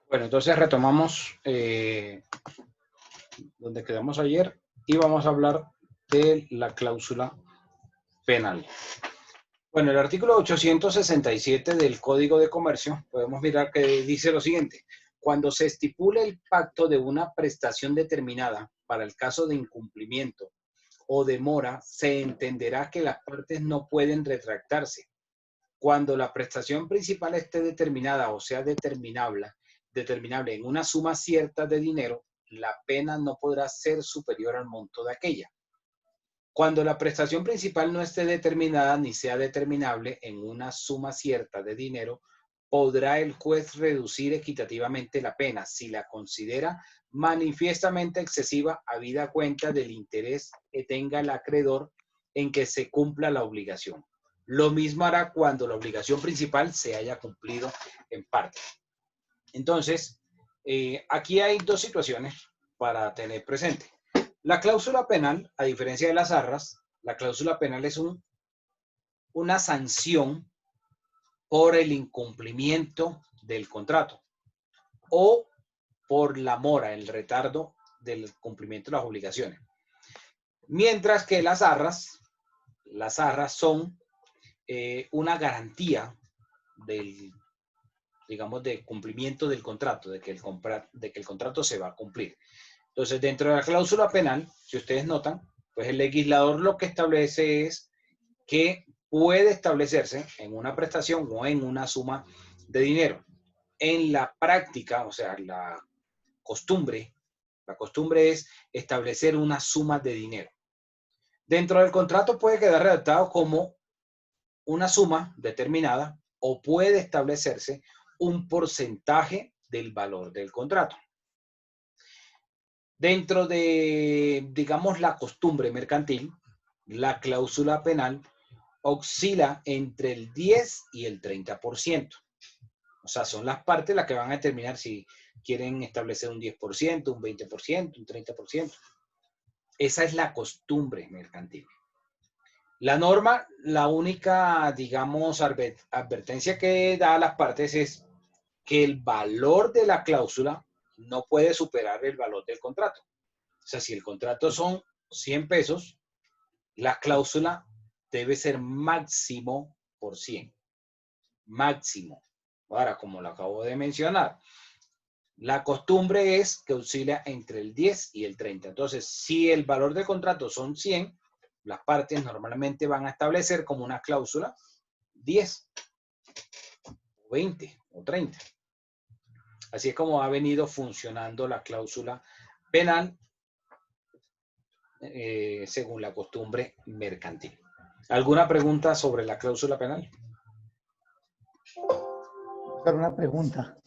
Bueno, entonces retomamos donde quedamos ayer y vamos a hablar de la cláusula penal. Bueno, el artículo 867 del Código de Comercio, podemos mirar que dice lo siguiente: cuando se estipule el pacto de una prestación determinada para el caso de incumplimiento o demora, se entenderá que las partes no pueden retractarse. Cuando la prestación principal esté determinada o sea determinable en una suma cierta de dinero, la pena no podrá ser superior al monto de aquella. Cuando la prestación principal no esté determinada ni sea determinable en una suma cierta de dinero, podrá el juez reducir equitativamente la pena si la considera manifiestamente excesiva, habida cuenta del interés que tenga el acreedor en que se cumpla la obligación. Lo mismo hará cuando la obligación principal se haya cumplido en parte. Entonces, aquí hay dos situaciones para tener presente. La cláusula penal, a diferencia de las arras, la cláusula penal es una sanción por el incumplimiento del contrato o por la mora, el retardo del cumplimiento de las obligaciones. Mientras que las arras son una garantía del, digamos, de cumplimiento del contrato, de que el contrato se va a cumplir. Entonces, dentro de la cláusula penal, si ustedes notan, pues el legislador lo que establece es que puede establecerse en una prestación o en una suma de dinero. En la práctica, o sea, la costumbre es establecer una suma de dinero. Dentro del contrato puede quedar redactado como una suma determinada o puede establecerse un porcentaje del valor del contrato. Dentro de, digamos, la costumbre mercantil, la cláusula penal oscila entre el 10 y el 30%. O sea, son las partes las que van a determinar si quieren establecer un 10%, un 20%, un 30%. Esa es la costumbre mercantil. La norma, la única, digamos, advertencia que da a las partes es que el valor de la cláusula no puede superar el valor del contrato. O sea, si el contrato son 100 pesos, la cláusula debe ser máximo por 100. Máximo. Ahora, como lo acabo de mencionar, la costumbre es que oscila entre el 10 y el 30. Entonces, si el valor del contrato son 100, las partes normalmente van a establecer como una cláusula 10, 20 o 30. Así es como ha venido funcionando la cláusula penal según la costumbre mercantil. ¿Alguna pregunta sobre la cláusula penal? Una pregunta.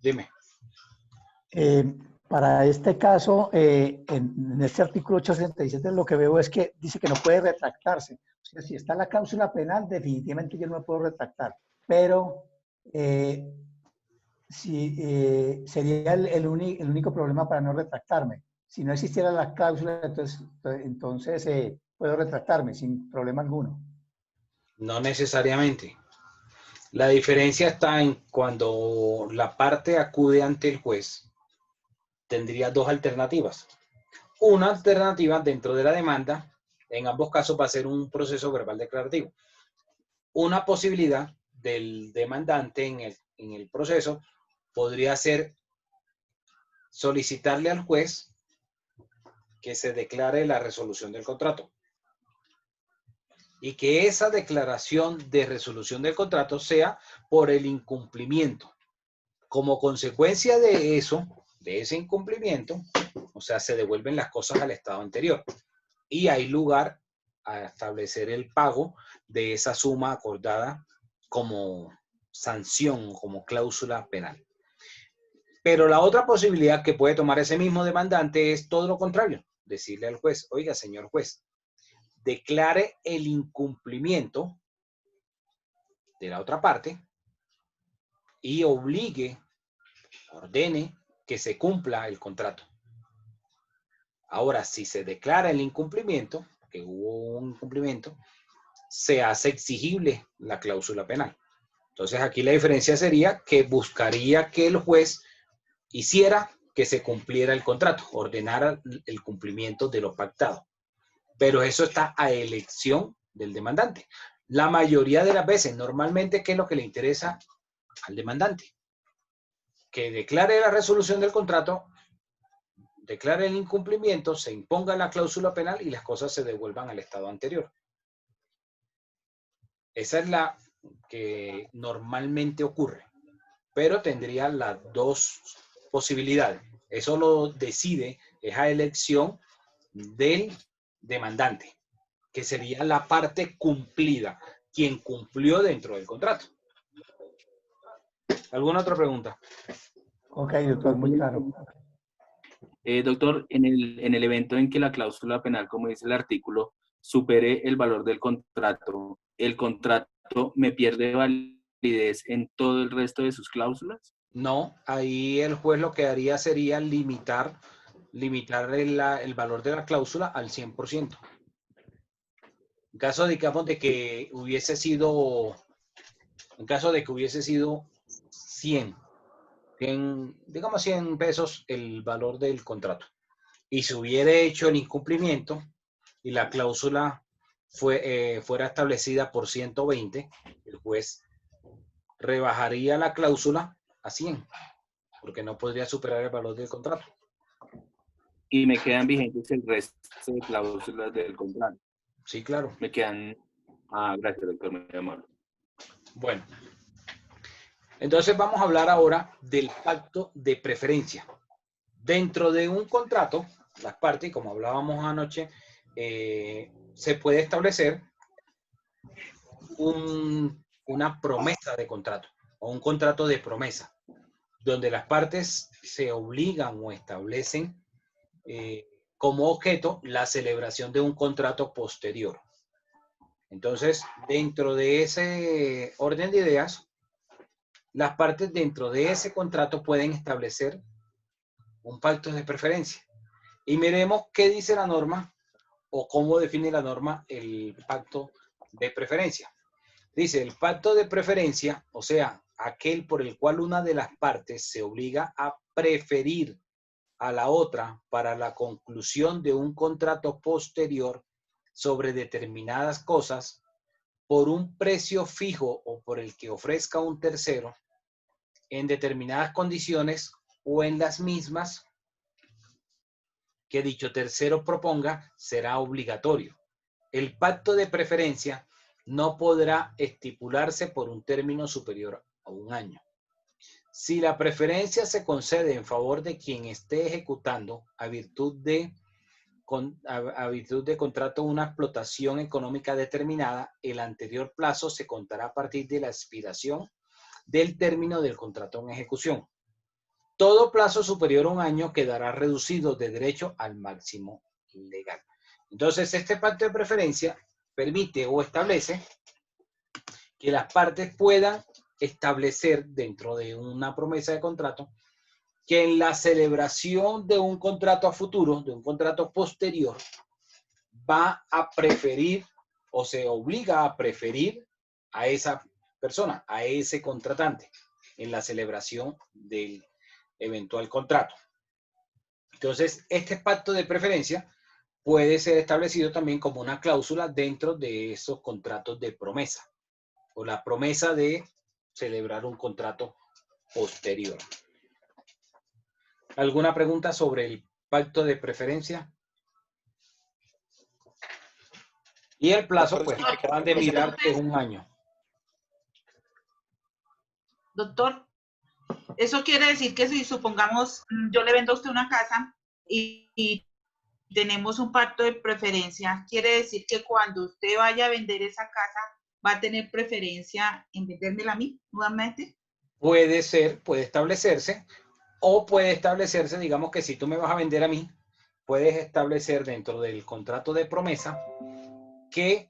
Dime. Para este caso, en este artículo 867 lo que veo es que dice que no puede retractarse. O sea, si está la cláusula penal, definitivamente yo no me puedo retractar. Pero sería el único problema para no retractarme. Si no existiera la cláusula, entonces puedo retractarme sin problema alguno. No necesariamente. La diferencia está en cuando la parte acude ante el juez, tendría dos alternativas. Una alternativa dentro de la demanda, en ambos casos va a ser un proceso verbal declarativo. Una posibilidad del demandante en el proceso podría ser solicitarle al juez que se declare la resolución del contrato y que esa declaración de resolución del contrato sea por el incumplimiento. Como consecuencia de eso, de ese incumplimiento, o sea, se devuelven las cosas al estado anterior y hay lugar a establecer el pago de esa suma acordada como sanción, como cláusula penal. Pero la otra posibilidad que puede tomar ese mismo demandante es todo lo contrario, decirle al juez: oiga, señor juez, declare el incumplimiento de la otra parte y ordene que se cumpla el contrato. Ahora, si se declara el incumplimiento, que hubo un incumplimiento, se hace exigible la cláusula penal. Entonces, aquí la diferencia sería que buscaría que el juez hiciera que se cumpliera el contrato, ordenara el cumplimiento de lo pactado. Pero eso está a elección del demandante. La mayoría de las veces, normalmente, ¿qué es lo que le interesa al demandante? Que declare la resolución del contrato, declare el incumplimiento, se imponga la cláusula penal y las cosas se devuelvan al estado anterior. Esa es la que normalmente ocurre, pero tendría las dos posibilidades. Eso lo decide, es a elección del demandante, que sería la parte cumplida, quien cumplió dentro del contrato. ¿Alguna otra pregunta? Ok, doctor, muy claro. Doctor, en el evento en que la cláusula penal, como dice el artículo, supere el valor del contrato, ¿el contrato me pierde validez en todo el resto de sus cláusulas? No, ahí el juez lo que haría sería limitar el valor de la cláusula al 100%. En caso, digamos, de que hubiese sido, en caso de que hubiese sido 100, digamos 100 pesos el valor del contrato, y se hubiera hecho el incumplimiento y la cláusula fuera establecida por 120, el juez rebajaría la cláusula a 100, porque no podría superar el valor del contrato. Y me quedan vigentes el resto de cláusulas del contrato. Sí, claro. Me quedan... Ah, gracias, doctor, muy amable. Bueno, entonces vamos a hablar ahora del pacto de preferencia. Dentro de un contrato, las partes, como hablábamos anoche, se puede establecer una promesa de contrato o un contrato de promesa, donde las partes se obligan o establecen como objeto la celebración de un contrato posterior. Entonces, dentro de ese orden de ideas, las partes dentro de ese contrato pueden establecer un pacto de preferencia. Y miremos qué dice la norma o cómo define la norma el pacto de preferencia. Dice, el pacto de preferencia, o sea, aquel por el cual una de las partes se obliga a preferir a la otra para la conclusión de un contrato posterior sobre determinadas cosas por un precio fijo o por el que ofrezca un tercero en determinadas condiciones o en las mismas que dicho tercero proponga, será obligatorio. El pacto de preferencia no podrá estipularse por un término superior a un año. Si la preferencia se concede en favor de quien esté ejecutando a virtud de contrato una explotación económica determinada, el anterior plazo se contará a partir de la expiración del término del contrato en ejecución. Todo plazo superior a un año quedará reducido de derecho al máximo legal. Entonces, este pacto de preferencia permite o establece que las partes puedan establecer dentro de una promesa de contrato que en la celebración de un contrato a futuro, de un contrato posterior, va a preferir o se obliga a preferir a esa persona, a ese contratante, en la celebración del eventual contrato. Entonces, este pacto de preferencia puede ser establecido también como una cláusula dentro de esos contratos de promesa o la promesa de celebrar un contrato posterior. ¿Alguna pregunta sobre el pacto de preferencia? Y el plazo, pues, acaban de mirar que es un año. Doctor, eso quiere decir que si supongamos yo le vendo a usted una casa y tenemos un pacto de preferencia, quiere decir que cuando usted vaya a vender esa casa va a tener preferencia en vendérmela a mí nuevamente. Puede ser, puede establecerse, o puede establecerse, digamos que si tú me vas a vender a mí, puedes establecer dentro del contrato de promesa que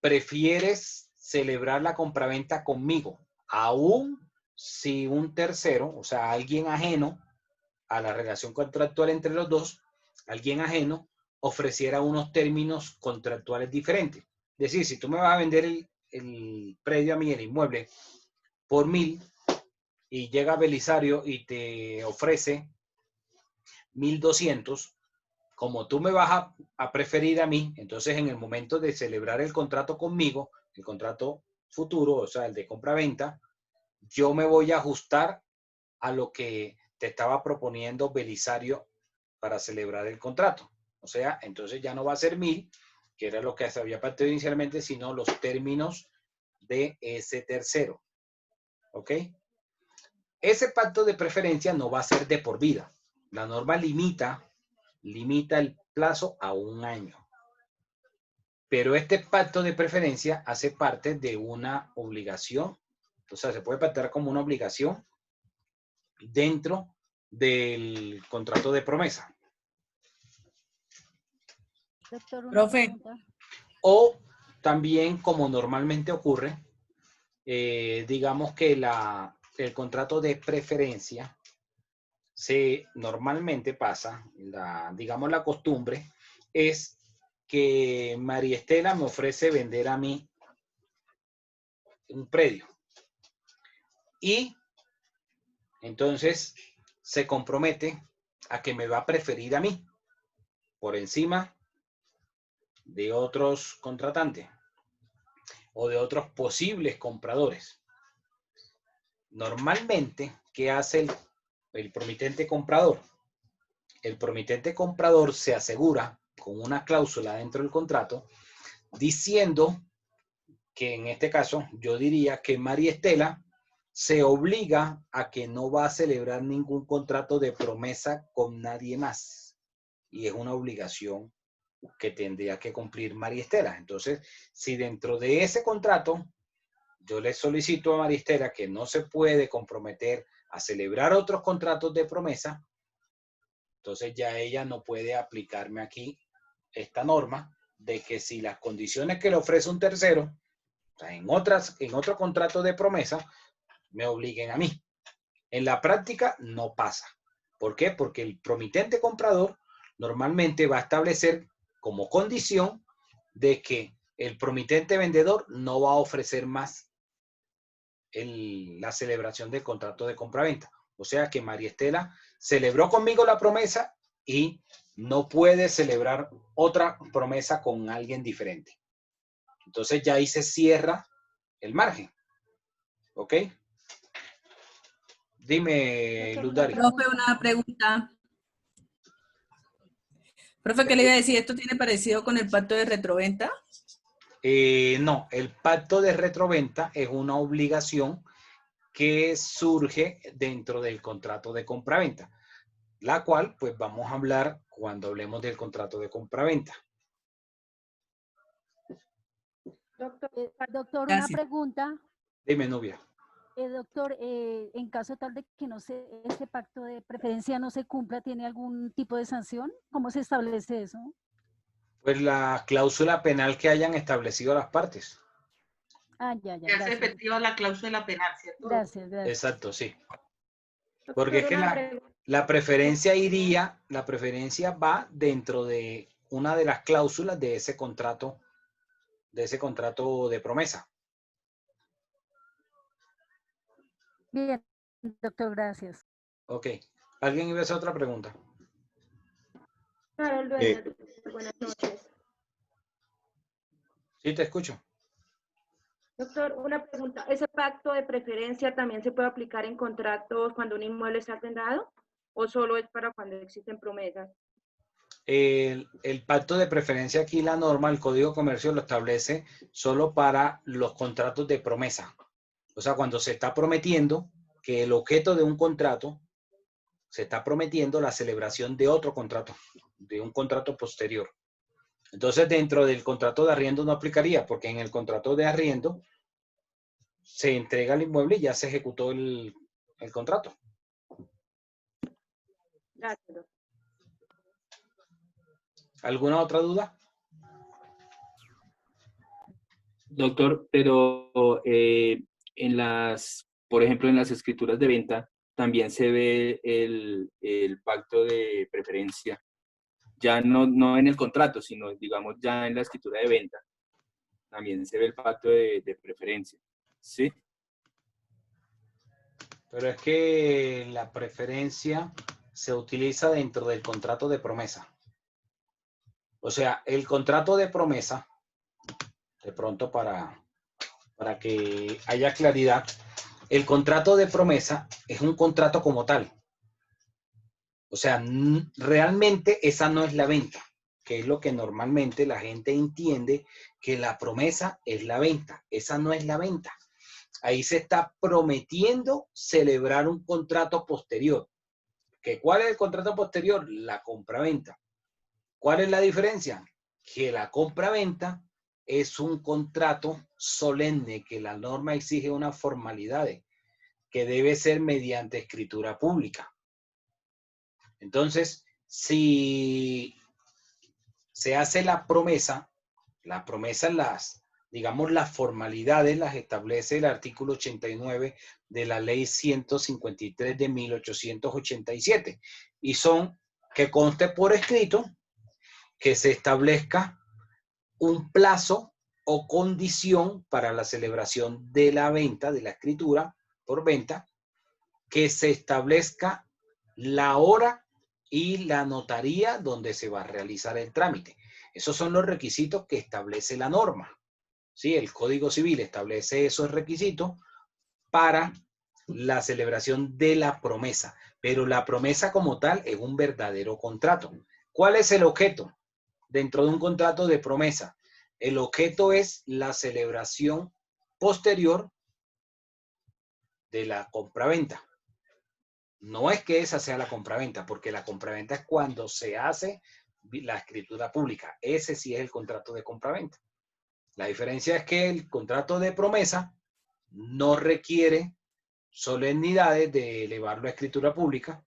prefieres celebrar la compraventa conmigo, aún si un tercero, o sea, alguien ajeno a la relación contractual entre los dos, alguien ajeno ofreciera unos términos contractuales diferentes. Es decir, si tú me vas a vender el predio a mí, el inmueble, por 1.000, y llega Belisario y te ofrece 1.200, como tú me vas a preferir a mí, entonces en el momento de celebrar el contrato conmigo, el contrato futuro, o sea, el de compra-venta, yo me voy a ajustar a lo que te estaba proponiendo Belisario para celebrar el contrato. O sea, entonces ya no va a ser 1.000, que era lo que se había pactado inicialmente, sino los términos de ese tercero. ¿Ok? Ese pacto de preferencia no va a ser de por vida. La norma limita el plazo a 1 año. Pero este pacto de preferencia hace parte de una obligación, o sea, se puede pactar como una obligación dentro del contrato de promesa. Doctor, una Profe. pregunta. O también, como normalmente ocurre, digamos que el contrato de preferencia normalmente pasa, digamos la costumbre es que María Estela me ofrece vender a mí un predio. Y entonces se compromete a que me va a preferir a mí por encima de otros contratantes o de otros posibles compradores. Normalmente, ¿qué hace el promitente comprador? El promitente comprador se asegura con una cláusula dentro del contrato diciendo que en este caso yo diría que María Estela se obliga a que no va a celebrar ningún contrato de promesa con nadie más. Y es una obligación que tendría que cumplir María Estela. Entonces, si dentro de ese contrato yo le solicito a María Estela que no se puede comprometer a celebrar otros contratos de promesa, entonces ya ella no puede aplicarme aquí esta norma de que si las condiciones que le ofrece un tercero, o sea, en otro contrato de promesa, me obliguen a mí. En la práctica no pasa. ¿Por qué? Porque el promitente comprador normalmente va a establecer como condición de que el promitente vendedor no va a ofrecer más la celebración del contrato de compraventa. O sea que María Estela celebró conmigo la promesa y no puede celebrar otra promesa con alguien diferente. Entonces ya ahí se cierra el margen. ¿Ok? Dime, Doctor, Luz una Dari. Profe, una pregunta. Profe, ¿qué le iba a decir? ¿Esto tiene parecido con el pacto de retroventa? No, el pacto de retroventa es una obligación que surge dentro del contrato de compraventa, la cual pues vamos a hablar cuando hablemos del contrato de compraventa. Doctor, una Gracias. pregunta. Dime, Nubia. Doctor, en caso tal de que este pacto de preferencia no se cumpla, ¿tiene algún tipo de sanción? ¿Cómo se establece eso? Pues la cláusula penal que hayan establecido las partes. Ah, ya, Se hace gracias. efectiva la cláusula penal, ¿cierto? Gracias, gracias. Exacto, sí. Porque es que la preferencia va dentro de una de las cláusulas de ese contrato de promesa. Bien, doctor, gracias. Ok. ¿Alguien iba a hacer otra pregunta? Claro, dueño, buenas noches. Sí, te escucho. Doctor, una pregunta. ¿Ese pacto de preferencia también se puede aplicar en contratos cuando un inmueble está arrendado o solo es para cuando existen promesas? El pacto de preferencia aquí, la norma, el Código de Comercio lo establece solo para los contratos de promesa. O sea, cuando se está prometiendo que el objeto de un contrato, se está prometiendo la celebración de otro contrato, de un contrato posterior. Entonces, dentro del contrato de arriendo no aplicaría, porque en el contrato de arriendo se entrega el inmueble y ya se ejecutó el contrato. Gracias, doctor. ¿Alguna otra duda? Doctor, pero por ejemplo, en las escrituras de venta también se ve el pacto de preferencia. ya no en el contrato, sino digamos ya en la escritura de venta, también se ve el pacto de preferencia, ¿sí? Pero es que la preferencia se utiliza dentro del contrato de promesa. O sea, el contrato de promesa, de pronto para que haya claridad, el contrato de promesa es un contrato como tal. O sea, realmente esa no es la venta, que es lo que normalmente la gente entiende, que la promesa es la venta. Esa no es la venta. Ahí se está prometiendo celebrar un contrato posterior. ¿Cuál es el contrato posterior? La compraventa. ¿Cuál es la diferencia? Que la compraventa es un contrato solemne, que la norma exige unas formalidades, que debe ser mediante escritura pública. Entonces, si se hace la promesa, digamos, las formalidades las establece el artículo 89 de la ley 153 de 1887. Y son que conste por escrito, que se establezca un plazo o condición para la celebración de la venta, de la escritura por venta, que se establezca la hora y la notaría donde se va a realizar el trámite. Esos son los requisitos que establece la norma. ¿Sí? El Código Civil establece esos requisitos para la celebración de la promesa. Pero la promesa como tal es un verdadero contrato. ¿Cuál es el objeto dentro de un contrato de promesa? El objeto es la celebración posterior de la compraventa. No es que esa sea la compraventa, porque la compraventa es cuando se hace la escritura pública. Ese sí es el contrato de compraventa. La diferencia es que el contrato de promesa no requiere solemnidades de elevarlo a escritura pública,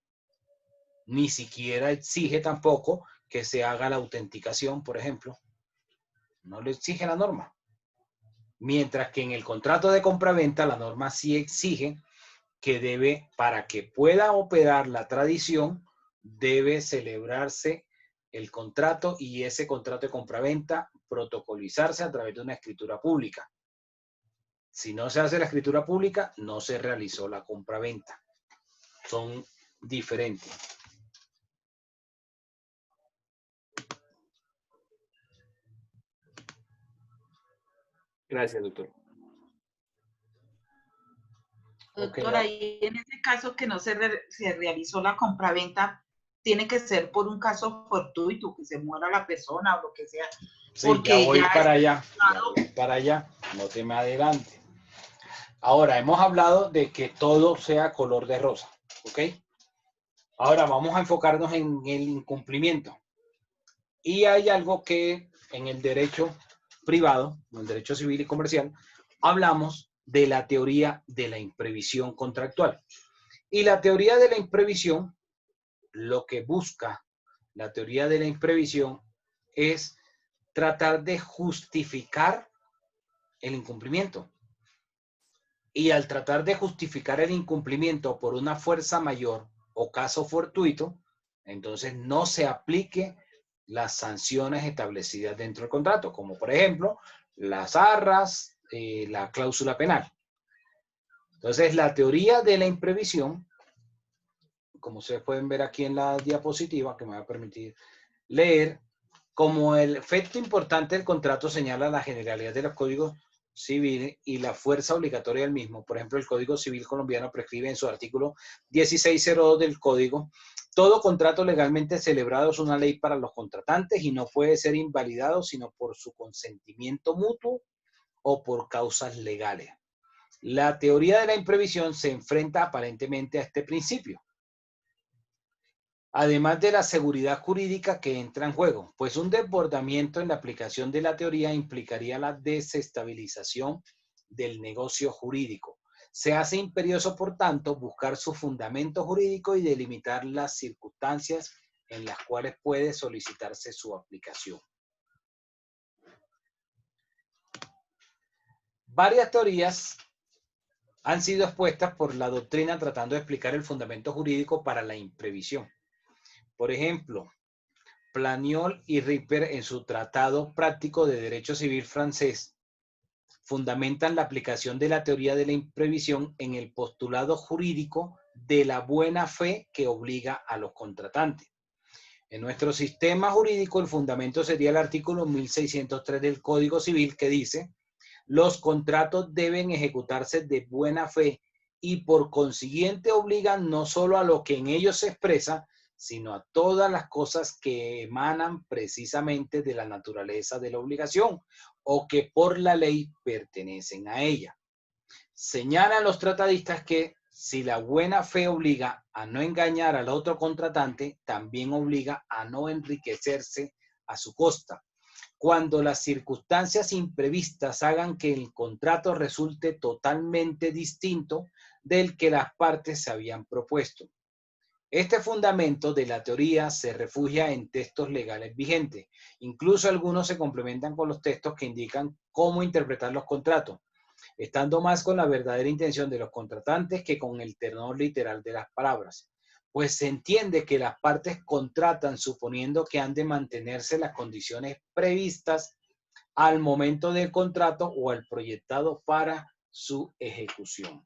ni siquiera exige tampoco que se haga la autenticación, por ejemplo. No lo exige la norma. Mientras que en el contrato de compraventa la norma sí exige que debe, para que pueda operar la tradición, debe celebrarse el contrato y ese contrato de compraventa protocolizarse a través de una escritura pública. Si no se hace la escritura pública, no se realizó la compraventa. Son diferentes. Gracias, doctor. Doctor, ahí en ese caso que no se realizó la compraventa, tiene que ser por un caso fortuito, que se muera la persona o lo que sea. Sí, ya voy para allá, no te me adelante. Ahora, hemos hablado de que todo sea color de rosa, ¿ok? Ahora vamos a enfocarnos en el incumplimiento. Y hay algo que en el derecho privado, en el derecho civil y comercial, hablamos de la teoría de la imprevisión contractual. Y la teoría de la imprevisión, lo que busca la teoría de la imprevisión es tratar de justificar el incumplimiento. Y al tratar de justificar el incumplimiento por una fuerza mayor o caso fortuito, entonces no se aplique las sanciones establecidas dentro del contrato, como por ejemplo las arras, la cláusula penal. Entonces la teoría de la imprevisión, como ustedes pueden ver aquí en la diapositiva, que me va a permitir leer, como el efecto importante del contrato señala la generalidad de los códigos civiles y la fuerza obligatoria del mismo. Por ejemplo, el Código Civil colombiano prescribe en su artículo 1602 del Código: todo contrato legalmente celebrado es una ley para los contratantes y no puede ser invalidado sino por su consentimiento mutuo o por causas legales. La teoría de la imprevisión se enfrenta aparentemente a este principio, además de la seguridad jurídica que entra en juego, pues un desbordamiento en la aplicación de la teoría implicaría la desestabilización del negocio jurídico. Se hace imperioso, por tanto, buscar su fundamento jurídico y delimitar las circunstancias en las cuales puede solicitarse su aplicación. Varias teorías han sido expuestas por la doctrina tratando de explicar el fundamento jurídico para la imprevisión. Por ejemplo, Planiol y Ripper, en su Tratado Práctico de Derecho Civil francés, fundamentan la aplicación de la teoría de la imprevisión en el postulado jurídico de la buena fe que obliga a los contratantes. En nuestro sistema jurídico, el fundamento sería el artículo 1603 del Código Civil, que dice: los contratos deben ejecutarse de buena fe y por consiguiente obligan no solo a lo que en ellos se expresa, sino a todas las cosas que emanan precisamente de la naturaleza de la obligación o que por la ley pertenecen a ella. Señalan los tratadistas que si la buena fe obliga a no engañar al otro contratante, también obliga a no enriquecerse a su costa, cuando las circunstancias imprevistas hagan que el contrato resulte totalmente distinto del que las partes se habían propuesto. Este fundamento de la teoría se refugia en textos legales vigentes. Incluso algunos se complementan con los textos que indican cómo interpretar los contratos, estando más con la verdadera intención de los contratantes que con el tenor literal de las palabras. Pues se entiende que las partes contratan suponiendo que han de mantenerse las condiciones previstas al momento del contrato o al proyectado para su ejecución.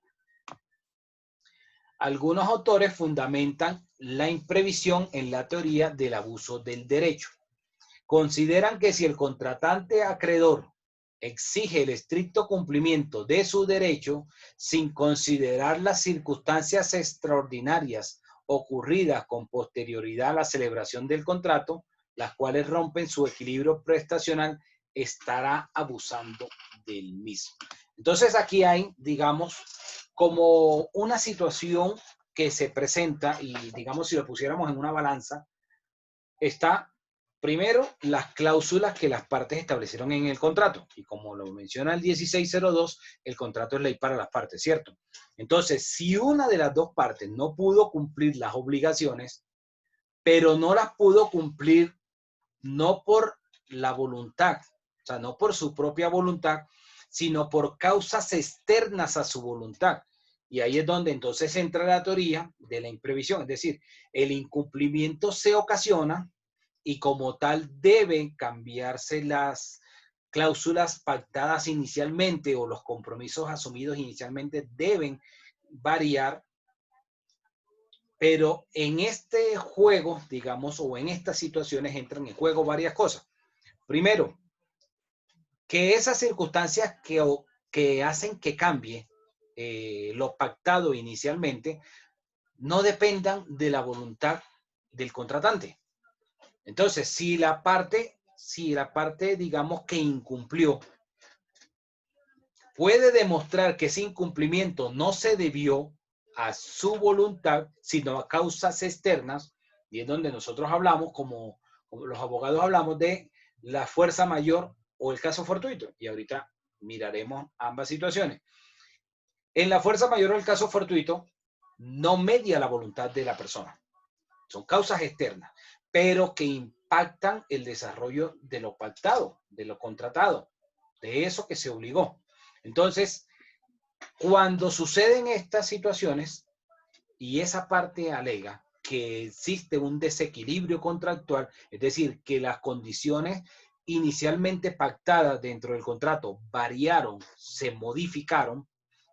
Algunos autores fundamentan la imprevisión en la teoría del abuso del derecho. Consideran que si el contratante acreedor exige el estricto cumplimiento de su derecho sin considerar las circunstancias extraordinarias ocurridas con posterioridad a la celebración del contrato, las cuales rompen su equilibrio prestacional, estará abusando del mismo. Entonces aquí hay, digamos, como una situación que se presenta y, digamos, si lo pusiéramos en una balanza, está primero las cláusulas que las partes establecieron en el contrato. Y como lo menciona el 1602, el contrato es ley para las partes, ¿cierto? Entonces, si una de las dos partes no pudo cumplir las obligaciones, pero no las pudo cumplir no por la voluntad, o sea, no por su propia voluntad, sino por causas externas a su voluntad. Y ahí es donde entonces entra la teoría de la imprevisión, es decir, el incumplimiento se ocasiona y como tal deben cambiarse las cláusulas pactadas inicialmente o los compromisos asumidos inicialmente deben variar, pero en este juego, digamos, o en estas situaciones entran en juego varias cosas. Primero, que esas circunstancias que hacen que cambie lo pactado inicialmente no dependan de la voluntad del contratante. Entonces, si la parte, digamos, que incumplió, puede demostrar que ese incumplimiento no se debió a su voluntad, sino a causas externas, y es donde nosotros hablamos, como los abogados hablamos de la fuerza mayor o el caso fortuito, y ahorita miraremos ambas situaciones. En la fuerza mayor o el caso fortuito, no media la voluntad de la persona. Son causas externas, pero que impactan el desarrollo de lo pactado, de lo contratado, de eso que se obligó. Entonces, cuando suceden estas situaciones y esa parte alega que existe un desequilibrio contractual, es decir, que las condiciones inicialmente pactadas dentro del contrato variaron, se modificaron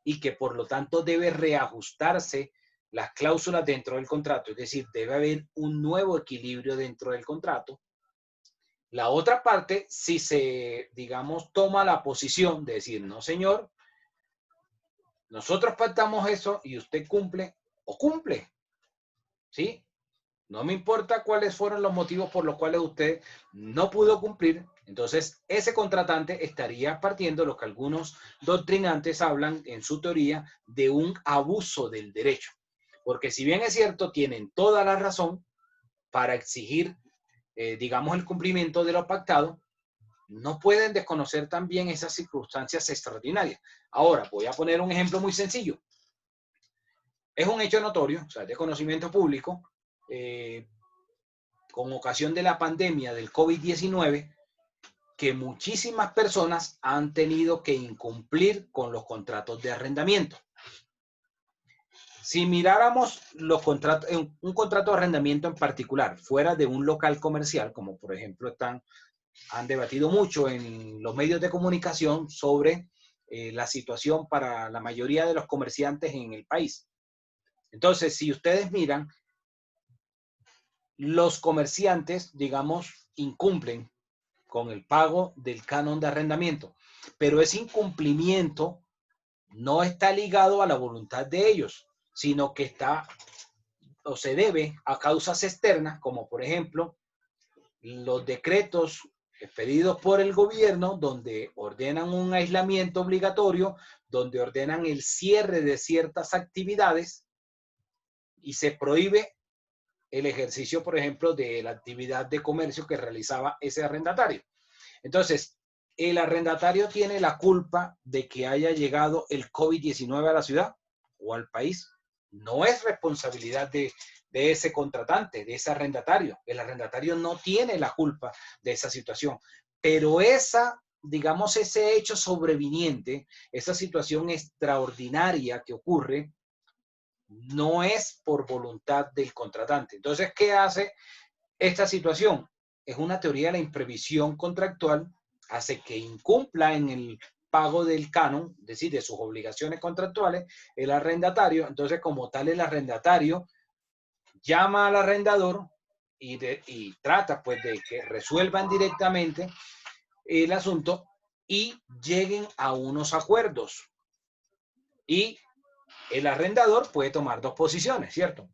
y que por lo tanto debe reajustarse las cláusulas dentro del contrato, es decir, debe haber un nuevo equilibrio dentro del contrato. La otra parte, si se, digamos, toma la posición de decir, no señor, nosotros pactamos eso y usted cumple o cumple, ¿sí? No me importa cuáles fueron los motivos por los cuales usted no pudo cumplir. Entonces, ese contratante estaría partiendo lo que algunos doctrinantes hablan en su teoría de un abuso del derecho. Porque si bien es cierto, tienen toda la razón para exigir, digamos, el cumplimiento de lo pactado, no pueden desconocer también esas circunstancias extraordinarias. Ahora, voy a poner un ejemplo muy sencillo. Es un hecho notorio, o sea, de conocimiento público, con ocasión de la pandemia del COVID-19, que muchísimas personas han tenido que incumplir con los contratos de arrendamiento. Si miráramos los contratos, un contrato de arrendamiento en particular, fuera de un local comercial, como por ejemplo han debatido mucho en los medios de comunicación sobre la situación para la mayoría de los comerciantes en el país. Entonces, si ustedes miran, los comerciantes, digamos, incumplen con el pago del canon de arrendamiento, pero ese incumplimiento no está ligado a la voluntad de ellos, sino que está o se debe a causas externas, como por ejemplo los decretos expedidos por el gobierno, donde ordenan un aislamiento obligatorio, donde ordenan el cierre de ciertas actividades y se prohíbe el ejercicio, por ejemplo, de la actividad de comercio que realizaba ese arrendatario. Entonces, ¿el arrendatario tiene la culpa de que haya llegado el COVID-19 a la ciudad o al país? No es responsabilidad de ese contratante, de ese arrendatario. El arrendatario no tiene la culpa de esa situación. Pero digamos, ese hecho sobreviniente, esa situación extraordinaria que ocurre, no es por voluntad del contratante. Entonces, ¿qué hace esta situación? Es una teoría de la imprevisión contractual, hace que incumpla en el pago del canon, es decir, de sus obligaciones contractuales, el arrendatario. Entonces, como tal, el arrendatario llama al arrendador y trata pues de que resuelvan directamente el asunto y lleguen a unos acuerdos. Y el arrendador puede tomar dos posiciones, ¿cierto?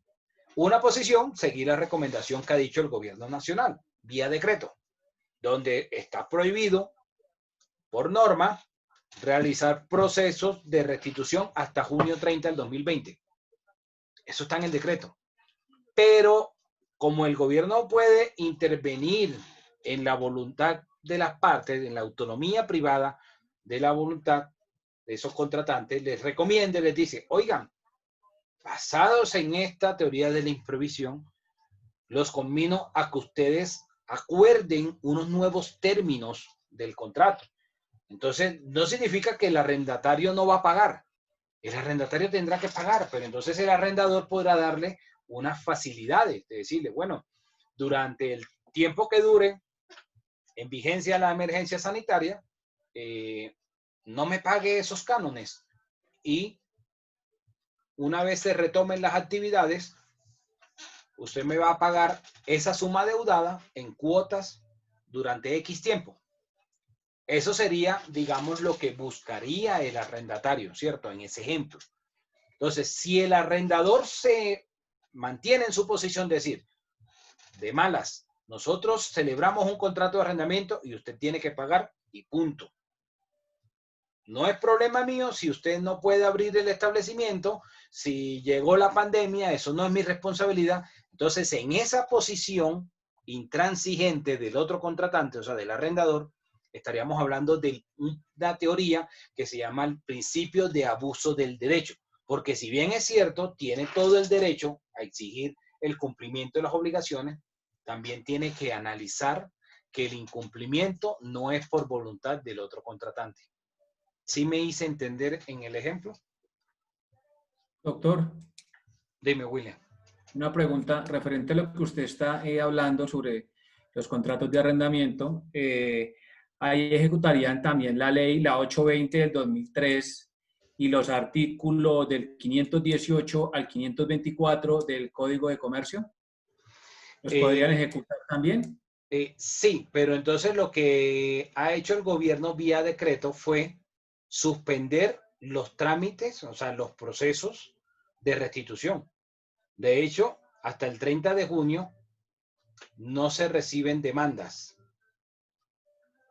Una posición, seguir la recomendación que ha dicho el gobierno nacional, vía decreto, donde está prohibido, por norma, realizar procesos de restitución hasta junio 30 del 2020. Eso está en el decreto. Pero como el gobierno puede intervenir en la voluntad de las partes, en la autonomía privada de la voluntad de esos contratantes, les recomienda, les dice, oigan, basados en esta teoría de la imprevisión, los conmino a que ustedes acuerden unos nuevos términos del contrato. Entonces, no significa que el arrendatario no va a pagar. El arrendatario tendrá que pagar, pero entonces el arrendador podrá darle unas facilidades, de decirle, bueno, durante el tiempo que dure en vigencia la emergencia sanitaria, no me pague esos cánones y una vez se retomen las actividades, usted me va a pagar esa suma deudada en cuotas durante X tiempo. Eso sería, digamos, lo que buscaría el arrendatario, ¿cierto? En ese ejemplo. Entonces, si el arrendador se mantiene en su posición de decir, de malas, nosotros celebramos un contrato de arrendamiento y usted tiene que pagar y punto. No es problema mío si usted no puede abrir el establecimiento, si llegó la pandemia, eso no es mi responsabilidad. Entonces, en esa posición intransigente del otro contratante, o sea, del arrendador, estaríamos hablando de una teoría que se llama el principio de abuso del derecho. Porque si bien es cierto, tiene todo el derecho a exigir el cumplimiento de las obligaciones, también tiene que analizar que el incumplimiento no es por voluntad del otro contratante. ¿Sí me hice entender en el ejemplo? Doctor, Dime, William. una pregunta referente a lo que usted está hablando sobre los contratos de arrendamiento. Ahí ejecutarían también la ley, la 820 del 2003 y los artículos del 518 al 524 del Código de Comercio. ¿Los podrían ejecutar también? Sí, pero entonces lo que ha hecho el gobierno vía decreto fue suspender los trámites, o sea, los procesos de restitución. De hecho, hasta el 30 de junio no se reciben demandas,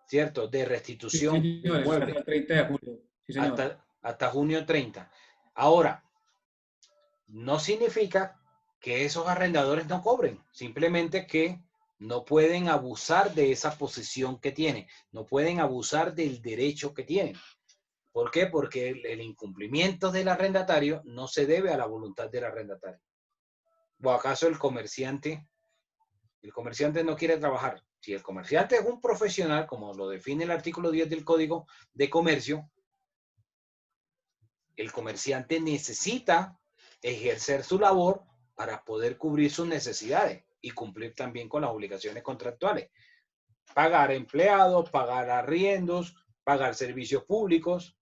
¿cierto? De restitución Sí, de señor, inmueble. hasta el 30 de julio. Sí, señor. Hasta junio 30. Ahora, no significa que esos arrendadores no cobren, simplemente que no pueden abusar de esa posición que tienen, no pueden abusar del derecho que tienen. ¿Por qué? Porque el incumplimiento del arrendatario no se debe a la voluntad del arrendatario. ¿O acaso el comerciante no quiere trabajar? Si el comerciante es un profesional, como lo define el artículo 10 del Código de Comercio, el comerciante necesita ejercer su labor para poder cubrir sus necesidades y cumplir también con las obligaciones contractuales. Pagar empleados, pagar arriendos, pagar servicios públicos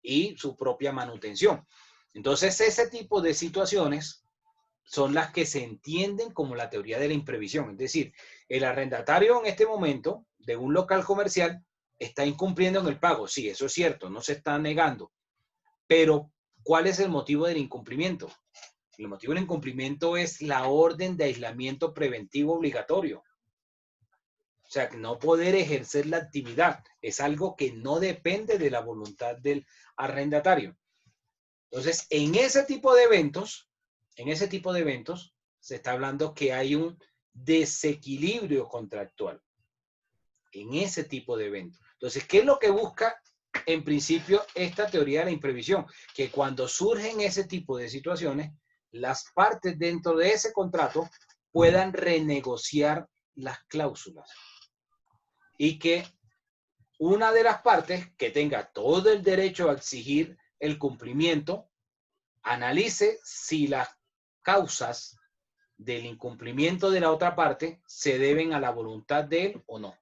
y su propia manutención. Entonces, ese tipo de situaciones son las que se entienden como la teoría de la imprevisión. Es decir, el arrendatario en este momento de un local comercial está incumpliendo en el pago. Sí, eso es cierto, no se está negando. Pero, ¿cuál es el motivo del incumplimiento? El motivo del incumplimiento es la orden de aislamiento preventivo obligatorio. O sea, no poder ejercer la actividad es algo que no depende de la voluntad del arrendatario. Entonces, en ese tipo de eventos, se está hablando que hay un desequilibrio contractual. En ese tipo de eventos. Entonces, ¿qué es lo que busca en principio esta teoría de la imprevisión? Que cuando surgen ese tipo de situaciones, las partes dentro de ese contrato puedan renegociar las cláusulas. Y que una de las partes que tenga todo el derecho a exigir el cumplimiento, analice si las causas del incumplimiento de la otra parte se deben a la voluntad de él o no.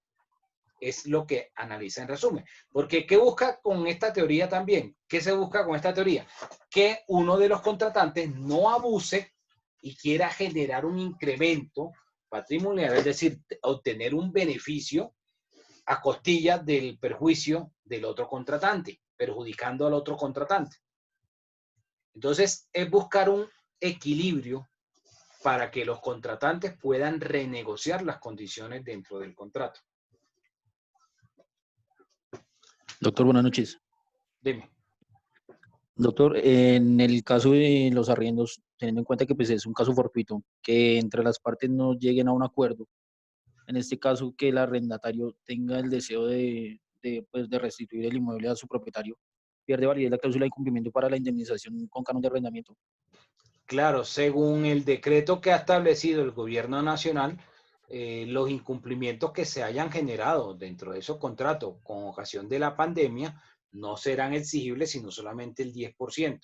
Es lo que analiza en resumen. Porque, ¿qué busca con esta teoría también? ¿Qué se busca con esta teoría? Que uno de los contratantes no abuse y quiera generar un incremento patrimonial, es decir, obtener un beneficio a costillas del perjuicio del otro contratante, perjudicando al otro contratante. Entonces, es buscar un equilibrio para que los contratantes puedan renegociar las condiciones dentro del contrato. Doctor, buenas noches. Dime. Doctor, en el caso de los arriendos, teniendo en cuenta que pues, es un caso fortuito, que entre las partes no lleguen a un acuerdo, en este caso que el arrendatario tenga el deseo de restituir el inmueble a su propietario, pierde validez la cláusula de incumplimiento para la indemnización con canon de arrendamiento. Claro, según el decreto que ha establecido el gobierno nacional, los incumplimientos que se hayan generado dentro de esos contratos con ocasión de la pandemia no serán exigibles, sino solamente el 10%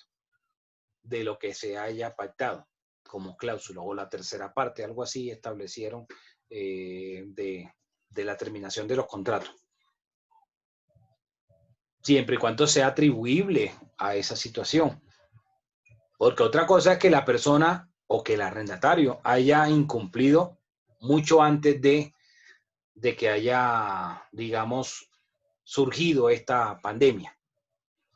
de lo que se haya pactado como cláusula, o la tercera parte, algo así establecieron de la terminación de los contratos. Siempre y cuando sea atribuible a esa situación. Porque otra cosa es que la persona o que el arrendatario haya incumplido mucho antes de que haya, digamos, surgido esta pandemia.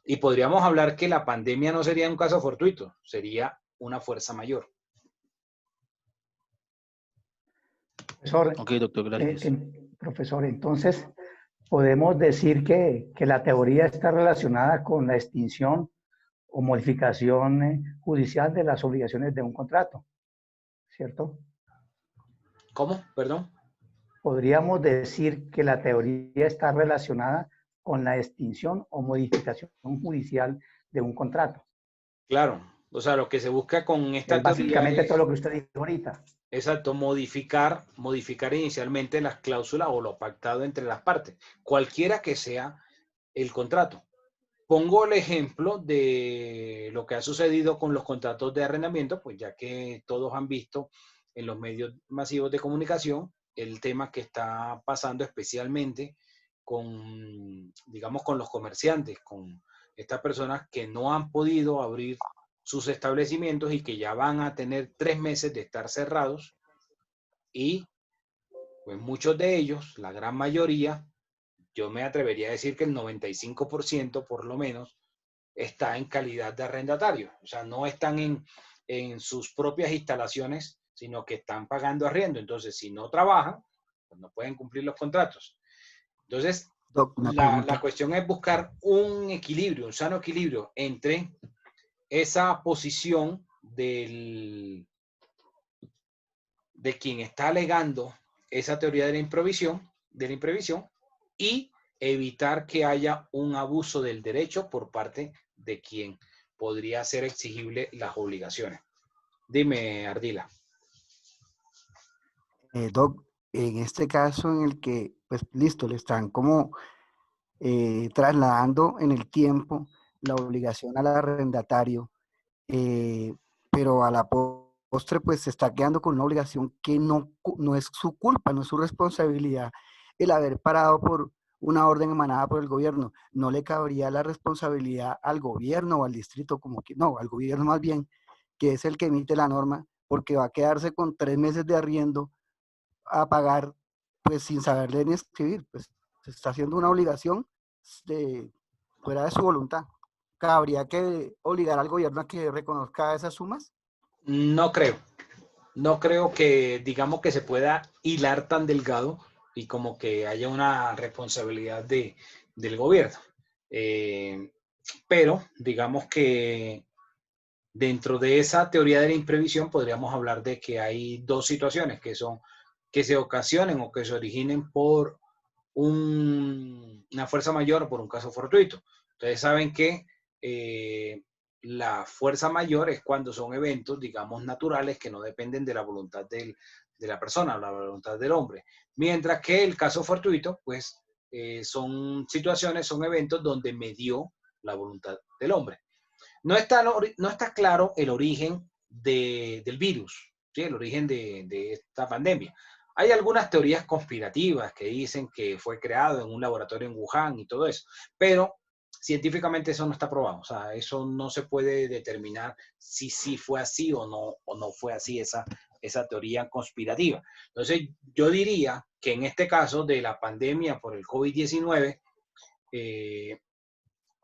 Y podríamos hablar que la pandemia no sería un caso fortuito, sería una fuerza mayor. Profesor, Ok, doctor, gracias. profesor, entonces, podemos decir que la teoría está relacionada con la extinción o modificación judicial de las obligaciones de un contrato, ¿cierto? ¿Cómo? Perdón. Podríamos decir que la teoría está relacionada con la extinción o modificación judicial de un contrato. Claro, o sea, lo que se busca con esta Es básicamente teoría es, todo lo que usted dijo ahorita. exacto, modificar inicialmente las cláusulas o lo pactado entre las partes, cualquiera que sea el contrato. Pongo el ejemplo de lo que ha sucedido con los contratos de arrendamiento, pues ya que todos han visto en los medios masivos de comunicación el tema que está pasando especialmente con, digamos, con los comerciantes, con estas personas que no han podido abrir sus establecimientos y que ya van a tener 3 meses de estar cerrados, y pues muchos de ellos, la gran mayoría, yo me atrevería a decir que el 95% por lo menos, está en calidad de arrendatario. O sea, no están en sus propias instalaciones, sino que están pagando arriendo. Entonces, si no trabajan, pues no pueden cumplir los contratos. Entonces, la cuestión es buscar un equilibrio, un sano equilibrio entre esa posición de quien está alegando esa teoría de la imprevisión y evitar que haya un abuso del derecho por parte de quien podría ser exigible las obligaciones. Dime, Ardila. Doc, en este caso en el que, pues listo, le están como trasladando en el tiempo la obligación al arrendatario, pero a la postre pues se está quedando con una obligación que no es su culpa, no es su responsabilidad el haber parado por una orden emanada por el gobierno. No le cabría la responsabilidad al gobierno o al distrito, no, al gobierno más bien, que es el que emite la norma, porque va a quedarse con 3 meses de arriendo a pagar, pues sin saberle ni escribir, pues se está haciendo una obligación fuera de su voluntad. ¿Habría que obligar al gobierno a que reconozca esas sumas? No creo. No creo que, digamos, que se pueda hilar tan delgado y como que haya una responsabilidad del gobierno. Pero, digamos que dentro de esa teoría de la imprevisión podríamos hablar de que hay dos situaciones que son que se ocasionen o que se originen por una fuerza mayor o por un caso fortuito. Ustedes saben que la fuerza mayor es cuando son eventos, digamos, naturales que no dependen de la voluntad de la persona, la voluntad del hombre. Mientras que el caso fortuito, pues, son situaciones, son eventos donde medió la voluntad del hombre. No está claro el origen del virus, ¿sí? El origen de esta pandemia. Hay algunas teorías conspirativas que dicen que fue creado en un laboratorio en Wuhan y todo eso, pero científicamente eso no está probado. O sea, eso no se puede determinar si sí fue así o no fue así esa teoría conspirativa. Entonces, yo diría que en este caso de la pandemia por el COVID-19,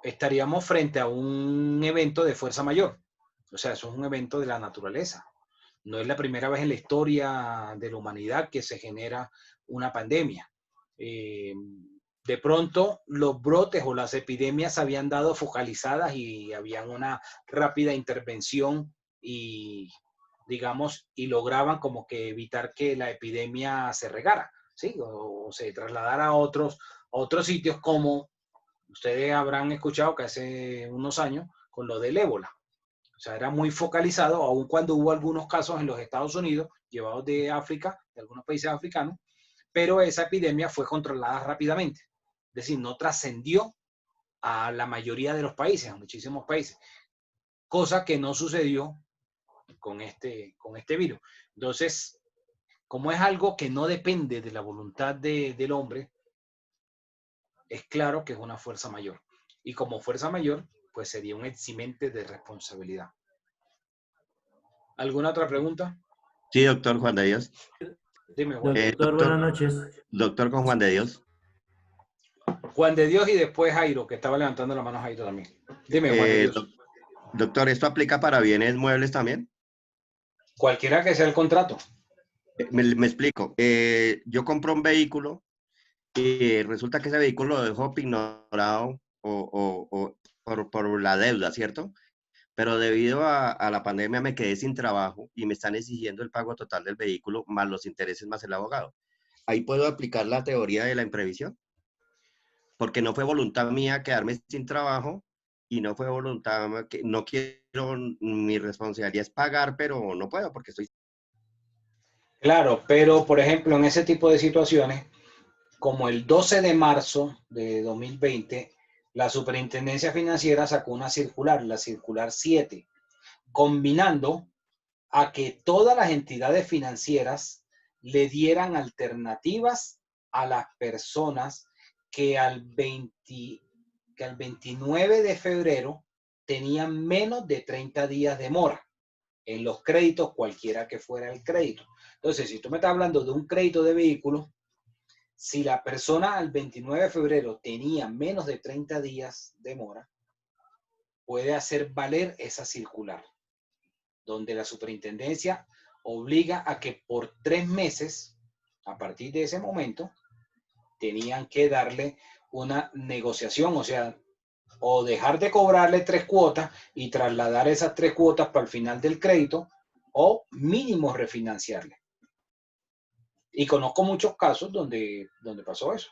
estaríamos frente a un evento de fuerza mayor. O sea, eso es un evento de la naturaleza. No es la primera vez en la historia de la humanidad que se genera una pandemia. De pronto, los brotes o las epidemias se habían dado focalizadas y habían una rápida intervención y, digamos, y lograban como que evitar que la epidemia se regara, ¿sí? O se trasladara a otros sitios, como ustedes habrán escuchado que hace unos años con lo del ébola. O sea, era muy focalizado, aun cuando hubo algunos casos en los Estados Unidos, llevados de África, de algunos países africanos, pero esa epidemia fue controlada rápidamente. Es decir, no trascendió a la mayoría de los países, a muchísimos países, cosa que no sucedió con este virus. Entonces, como es algo que no depende de la voluntad del hombre, es claro que es una fuerza mayor. Y como fuerza mayor, pues sería un eximente de responsabilidad. ¿Alguna otra pregunta? Sí, doctor Juan de Dios. Dime, Juan. Doctor, buenas noches. Doctor con Juan de Dios. Juan de Dios y después Jairo, que estaba levantando la mano Jairo también. Dime, Juan de Dios. Doctor, ¿esto aplica para bienes muebles también? Cualquiera que sea el contrato. Me explico. Yo compro un vehículo y resulta que ese vehículo lo dejó ignorado por la deuda, ¿cierto? Pero debido a la pandemia me quedé sin trabajo y me están exigiendo el pago total del vehículo más los intereses más el abogado. ¿Ahí puedo aplicar la teoría de la imprevisión? Porque no fue voluntad mía quedarme sin trabajo y no fue voluntad, no quiero, mi responsabilidad es pagar, pero no puedo porque estoy... Claro, pero por ejemplo, en ese tipo de situaciones, como el 12 de marzo de 2020, la Superintendencia Financiera sacó una circular, la circular 7, combinando a que todas las entidades financieras le dieran alternativas a las personas que al 29 de febrero tenían menos de 30 días de mora en los créditos, cualquiera que fuera el crédito. Entonces, si tú me estás hablando de un crédito de vehículo, si la persona al 29 de febrero tenía menos de 30 días de mora, puede hacer valer esa circular, donde la superintendencia obliga a que por 3 meses, a partir de ese momento, tenían que darle una negociación, o sea, o dejar de cobrarle 3 cuotas y trasladar esas 3 cuotas para el final del crédito, o mínimo refinanciarle. Y conozco muchos casos donde pasó eso.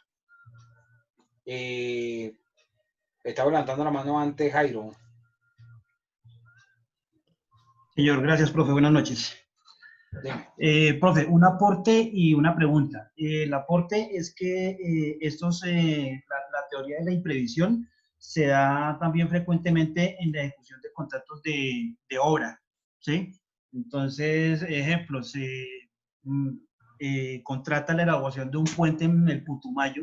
Estaba levantando la mano antes Jairo. Señor, gracias, profe. Buenas noches. Profe, un aporte y una pregunta. El aporte es que la teoría de la imprevisión se da también frecuentemente en la ejecución de contratos de obra, ¿sí? Entonces, ejemplo, se contrata la elaboración de un puente en el Putumayo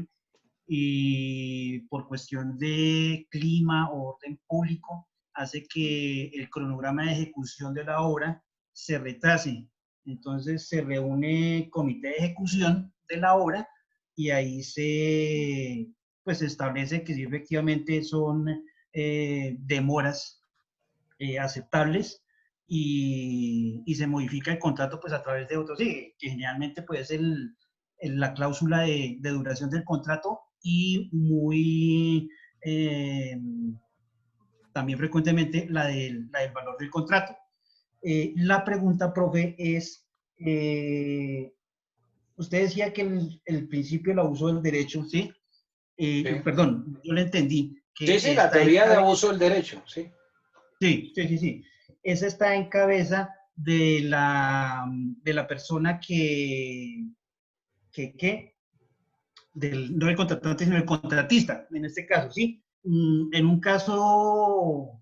y por cuestión de clima o orden público hace que el cronograma de ejecución de la obra se retrase. Entonces se reúne comité de ejecución de la obra y ahí pues, se establece que sí, efectivamente son demoras aceptables y se modifica el contrato pues a través de otros, sí, que generalmente puede ser la cláusula de duración del contrato y muy también frecuentemente la del valor del contrato. La pregunta, profe, es, usted decía que el principio del abuso del derecho, ¿sí? Sí. Perdón, yo le entendí. Que Sí, la teoría de abuso del derecho, sí. Sí. Esa está en cabeza de la persona no el contratante, sino el contratista, en este caso, ¿sí? En un caso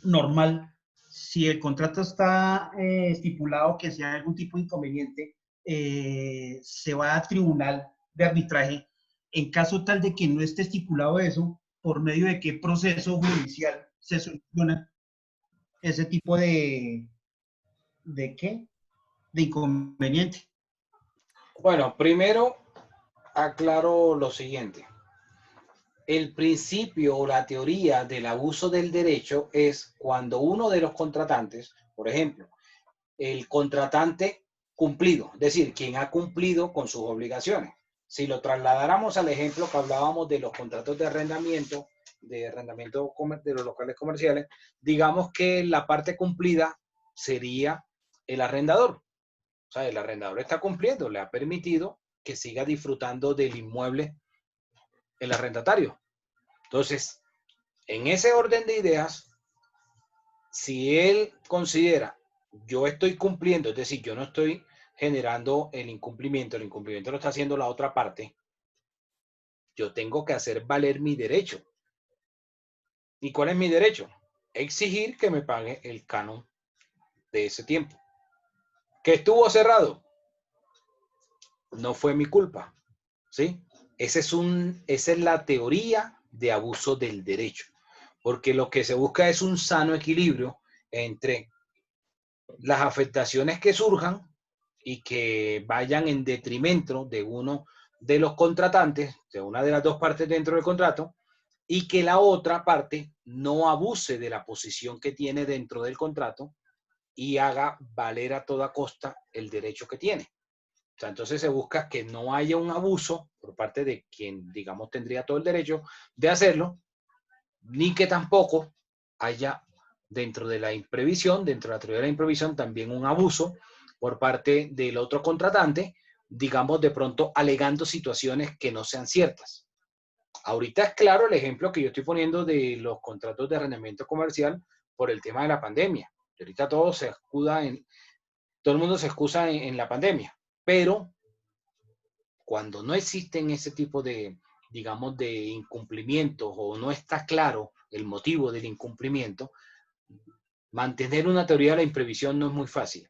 normal, si el contrato está estipulado que sea algún tipo de inconveniente, se va a tribunal de arbitraje. En caso tal de que no esté estipulado eso, ¿por medio de qué proceso judicial se soluciona ese tipo ¿de qué? De inconveniente? Bueno, primero aclaro lo siguiente. El principio o la teoría del abuso del derecho es cuando uno de los contratantes, por ejemplo, el contratante cumplido, es decir, quien ha cumplido con sus obligaciones. Si lo trasladáramos al ejemplo que hablábamos de los contratos de arrendamiento de los locales comerciales, digamos que la parte cumplida sería el arrendador. O sea, el arrendador está cumpliendo, le ha permitido que siga disfrutando del inmueble el arrendatario. Entonces, en ese orden de ideas, si él considera, yo estoy cumpliendo, es decir, yo no estoy generando el incumplimiento lo está haciendo la otra parte, yo tengo que hacer valer mi derecho. ¿Y cuál es mi derecho? Exigir que me pague el canon de ese tiempo. ¿Que estuvo cerrado? No fue mi culpa, ¿sí? Esa es la teoría de abuso del derecho, porque lo que se busca es un sano equilibrio entre las afectaciones que surjan y que vayan en detrimento de uno de los contratantes, de una de las dos partes dentro del contrato, y que la otra parte no abuse de la posición que tiene dentro del contrato y haga valer a toda costa el derecho que tiene. O sea, entonces se busca que no haya un abuso por parte de quien, digamos, tendría todo el derecho de hacerlo, ni que tampoco haya dentro de la imprevisión, dentro de la teoría de la imprevisión, también un abuso por parte del otro contratante, digamos, de pronto alegando situaciones que no sean ciertas. Ahorita es claro el ejemplo que yo estoy poniendo de los contratos de arrendamiento comercial por el tema de la pandemia. Ahorita todo el mundo se excusa en la pandemia, pero cuando no existen ese tipo de, digamos, de incumplimientos o no está claro el motivo del incumplimiento, mantener una teoría de la imprevisión no es muy fácil.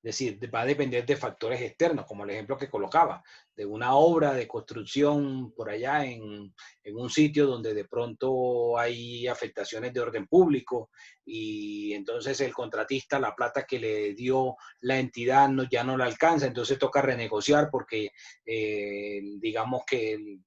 Es decir, va a depender de factores externos, como el ejemplo que colocaba, de una obra de construcción por allá en un sitio donde de pronto hay afectaciones de orden público y entonces el contratista, la plata que le dio la entidad ya no la alcanza, entonces toca renegociar porque digamos que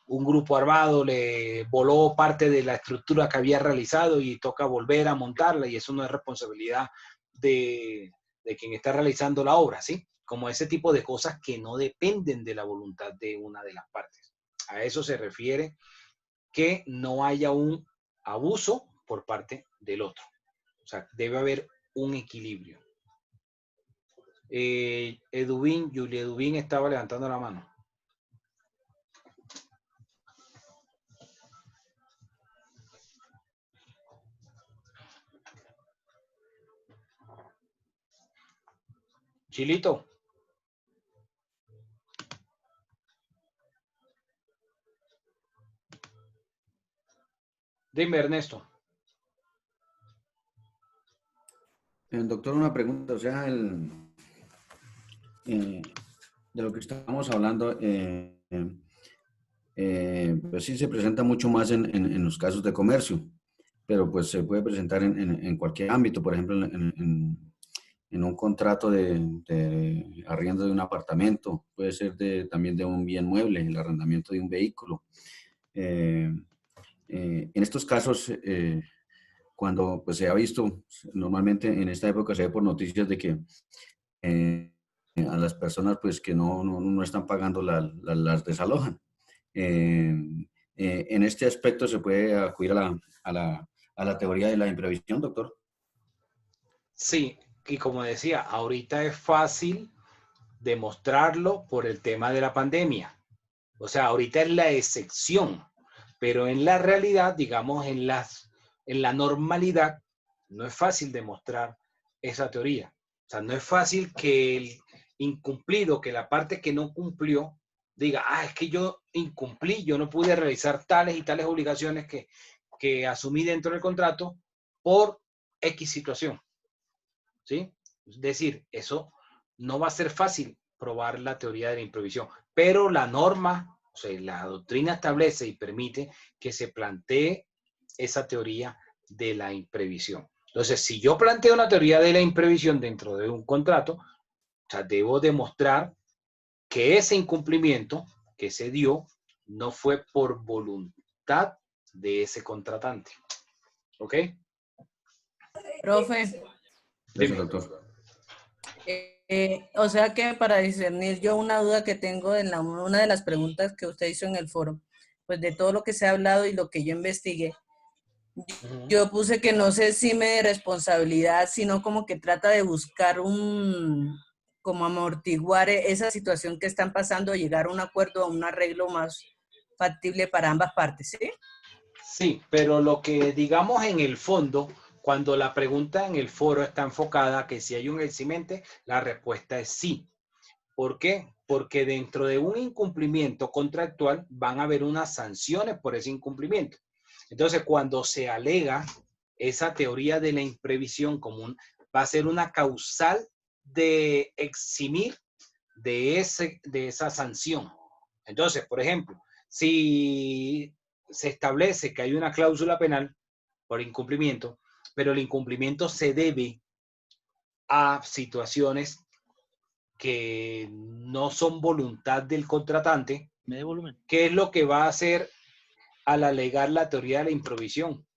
un grupo armado le voló parte de la estructura que había realizado y toca volver a montarla y eso no es responsabilidad de quien está realizando la obra, ¿sí? Como ese tipo de cosas que no dependen de la voluntad de una de las partes. A eso se refiere que no haya un abuso por parte del otro. O sea, debe haber un equilibrio. Julia Edubín estaba levantando la mano. Chilito. Dime, Ernesto. Doctor, una pregunta, o sea, de lo que estamos hablando, pues sí se presenta mucho más en los casos de comercio, pero pues se puede presentar en cualquier ámbito, por ejemplo, en un contrato de arriendo de un apartamento, puede ser también de un bien mueble, el arrendamiento de un vehículo. En estos casos, cuando pues se ha visto, normalmente en esta época se ve por noticias de que a las personas pues que no están pagando las desalojan. En este aspecto se puede acudir a la teoría de la imprevisión, doctor. Sí, y como decía, ahorita es fácil demostrarlo por el tema de la pandemia. O sea, ahorita es la excepción, pero en la realidad, digamos, en la normalidad, no es fácil demostrar esa teoría. O sea, no es fácil que el incumplido, que la parte que no cumplió, diga, es que yo incumplí, yo no pude realizar tales y tales obligaciones que asumí dentro del contrato por X situación. ¿Sí? Es decir, eso no va a ser fácil probar la teoría de la imprevisión, pero la norma, o sea, la doctrina establece y permite que se plantee esa teoría de la imprevisión. Entonces, si yo planteo una teoría de la imprevisión dentro de un contrato, o sea, debo demostrar que ese incumplimiento que se dio no fue por voluntad de ese contratante. ¿Ok? Profe. Gracias, doctor. O sea que para discernir yo una duda que tengo en una de las preguntas que usted hizo en el foro, pues de todo lo que se ha hablado y lo que yo investigué, yo puse que no se exime de responsabilidad, sino como que trata de buscar como amortiguar esa situación que están pasando, llegar a un acuerdo, a un arreglo más factible para ambas partes, ¿sí? Sí, pero lo que digamos en el fondo, cuando la pregunta en el foro está enfocada a que si hay un eximente, la respuesta es sí. ¿Por qué? Porque dentro de un incumplimiento contractual van a haber unas sanciones por ese incumplimiento. Entonces, cuando se alega esa teoría de la imprevisión común, va a ser una causal de eximir de esa sanción. Entonces, por ejemplo, si se establece que hay una cláusula penal por incumplimiento, pero el incumplimiento se debe a situaciones que no son voluntad del contratante, ¿qué es lo que va a hacer al alegar la teoría de la imprevisión?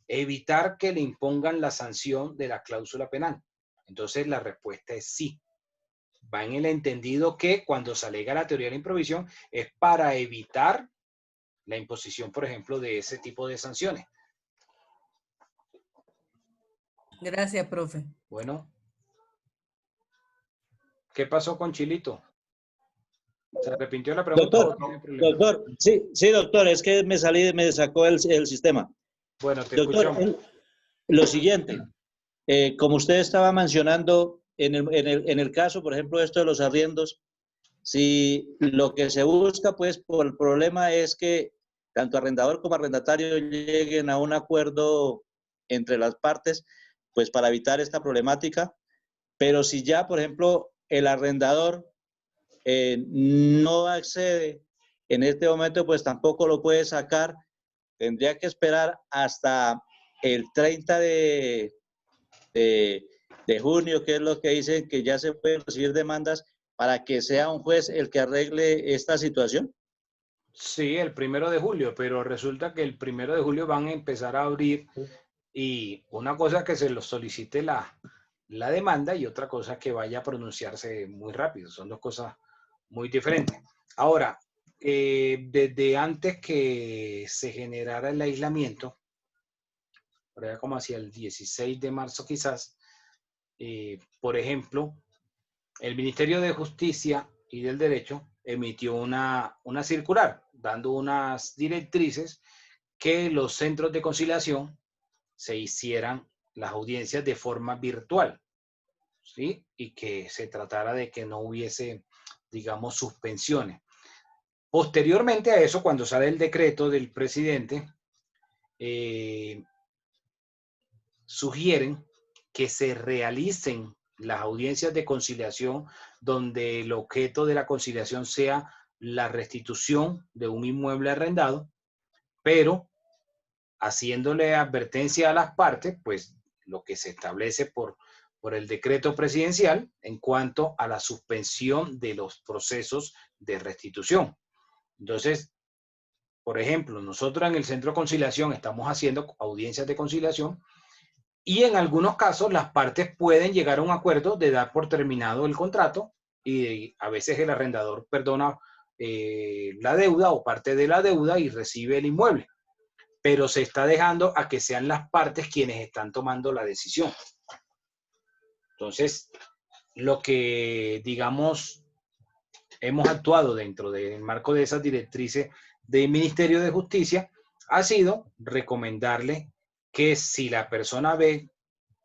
Evitar que le impongan la sanción de la cláusula penal. Entonces la respuesta es sí. Va en el entendido que cuando se alega la teoría de la imprevisión es para evitar la imposición, por ejemplo, de ese tipo de sanciones. Gracias, profe. Bueno. ¿Qué pasó con Chilito? ¿Se arrepintió de la pregunta? Doctor, sí, doctor, es que me salí, me sacó el sistema. Bueno, te doctor, escuchamos. Lo siguiente, como usted estaba mencionando, en el caso, por ejemplo, esto de los arriendos, si lo que se busca, pues, por el problema es que tanto arrendador como arrendatario lleguen a un acuerdo entre las partes, pues, para evitar esta problemática, pero si ya, por ejemplo, el arrendador no accede en este momento, pues tampoco lo puede sacar, tendría que esperar hasta el 30 de junio, que es lo que dicen que ya se pueden recibir demandas para que sea un juez el que arregle esta situación. Sí, el 1 de julio, pero resulta que el 1 de julio van a empezar a abrir y una cosa es que se lo solicite la demanda y otra cosa es que vaya a pronunciarse muy rápido. Son dos cosas muy diferentes. Ahora, desde antes que se generara el aislamiento, por allá como hacia el 16 de marzo quizás, por ejemplo, el Ministerio de Justicia y del Derecho emitió una circular dando unas directrices que los centros de conciliación se hicieran las audiencias de forma virtual, ¿sí? Y que se tratara de que no hubiese, digamos, suspensiones. Posteriormente a eso, cuando sale el decreto del presidente, sugieren que se realicen las audiencias de conciliación donde el objeto de la conciliación sea la restitución de un inmueble arrendado, pero haciéndole advertencia a las partes, pues lo que se establece por el decreto presidencial en cuanto a la suspensión de los procesos de restitución. Entonces, por ejemplo, nosotros en el Centro de Conciliación estamos haciendo audiencias de conciliación y en algunos casos las partes pueden llegar a un acuerdo de dar por terminado el contrato y a veces el arrendador perdona la deuda o parte de la deuda y recibe el inmueble, pero se está dejando a que sean las partes quienes están tomando la decisión. Entonces, lo que, digamos, hemos actuado dentro del marco de esas directrices del Ministerio de Justicia ha sido recomendarle que si la persona ve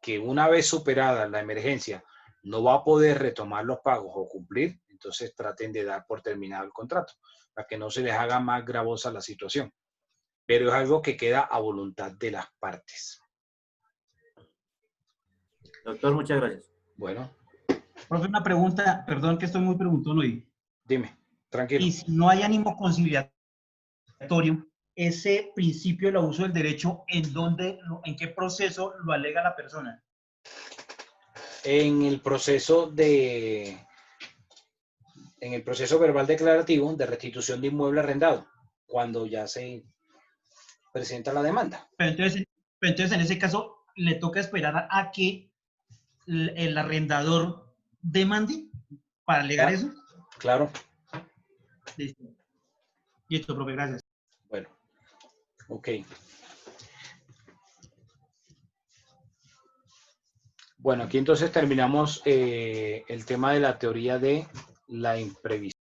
que una vez superada la emergencia no va a poder retomar los pagos o cumplir, entonces traten de dar por terminado el contrato, para que no se les haga más gravosa la situación. Pero es algo que queda a voluntad de las partes. Doctor, muchas gracias. Bueno. Profe, una pregunta, perdón que estoy muy preguntón hoy. Dime, tranquilo. Y si no hay ánimo conciliatorio, ese principio del abuso del derecho, ¿en qué proceso lo alega la persona? En el proceso verbal declarativo de restitución de inmueble arrendado, cuando ya se presenta la demanda. Pero entonces en ese caso, ¿le toca esperar a que el arrendador demande para alegar eso? Claro. Listo, profe, gracias. Bueno, ok. Bueno, aquí entonces terminamos el tema de la teoría de la imprevisión.